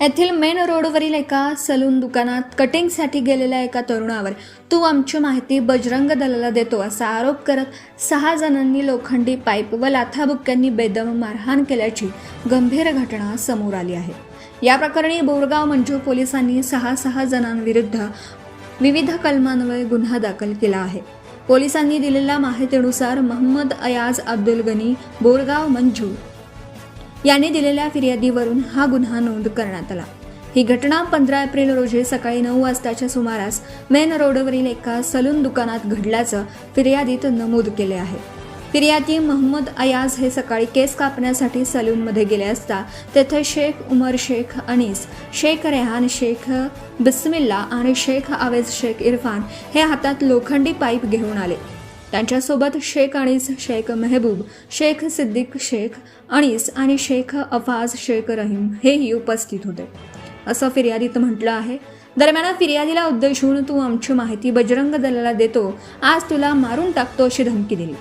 येथील मेन रोडवरील एका सलून दुकानात कटिंगसाठी गेलेल्या एका तरुणावर तू आमची माहिती बजरंग दलाला देतो असा आरोप करत 6 जणांनी लोखंडी पाईप व लाथाबुक्क्यांनी बेदम मारहाण केल्याची गंभीर घटना समोर आली आहे। या प्रकरणी बोरगाव मंजू पोलिसांनी 6 जणांविरुद्ध विविध कलमान्वये गुन्हा दाखल केला आहे। पोलिसांनी दिलेल्या माहितीनुसार मोहम्मद अयाज अब्दुल गनी बोरगाव मंजू यांनी दिलेल्या फिर्यादीवरून हा गुन्हा नोंद करण्यात आला। ही घटना 15 एप्रिल रोजी सकाळी 9 वाजताच्या सुमारास मेन रोडवरील एका सलून दुकानात घडल्याचं फिर्यादीत नमूद केले आहे। फिर्यादी मोहम्मद अयाज हे सकाळी केस कापण्यासाठी सलूनमध्ये गेले असता तेथे शेख उमर शेख अनीस, शेख रेहान शेख बिस्मिल्ला आणि शेख आवेज शेख इरफान हे हातात लोखंडी पाईप घेऊन आले। त्यांच्यासोबत शेख अनीस, शेख मेहबूब, शेख सिद्दीक शेख अनीस आणि शेख अफाज शेख रहीम हेही उपस्थित होते असं फिर्यादीत म्हटलं आहे। दरम्यान फिर्यादीला उद्देशून तू आमची माहिती बजरंग दलाला देतो, आज तुला मारून टाकतो अशी धमकी दिली।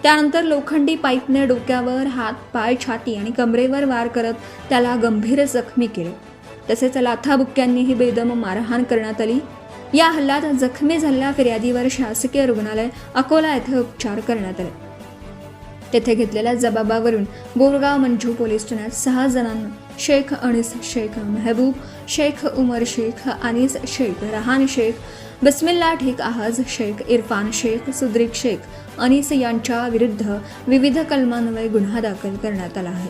त्यानंतर लोखंडी पाईपने डोक्यावर, हात, पाय, छाती आणि कमरेवर वार करत त्याला गंभीर जखमी केले। तसेच लाथाबुक्क्यांनीही बेदम मारहाण करण्यात आली। या हल्ल्यात जखमी झालेल्या फिर्यादीवर शासकीय रुग्णालय अकोला येथे उपचार करण्यात आले। तेथे घेतलेल्या जबाबावरून बोरगाव मंजू पोलीस ठाण्यात 6 जणांना शेख अनीस शेख मेहबूब, शेख उमर शेख अनीस शेख रहान शेख बिस्मिल्ला ठीक आहाज शेख इरफान शेख सुद्रीक शेख अनीस यांच्या विरुद्ध विविध कलमान्वये गुन्हा दाखल करण्यात आला आहे।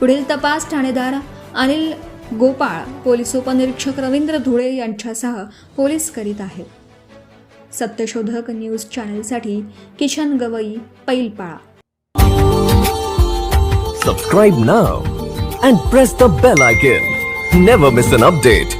पुढील तपास ठाणेदार अनिल गोपाळ, पोलीस उपनिरीक्षक रवींद्र धुळे यांच्यासह पोलीस करीत आहेत। सत्यशोधक न्यूज चॅनलसाठी Kishan Gavai, Pailpala. Subscribe now and press the bell icon. Never miss an update.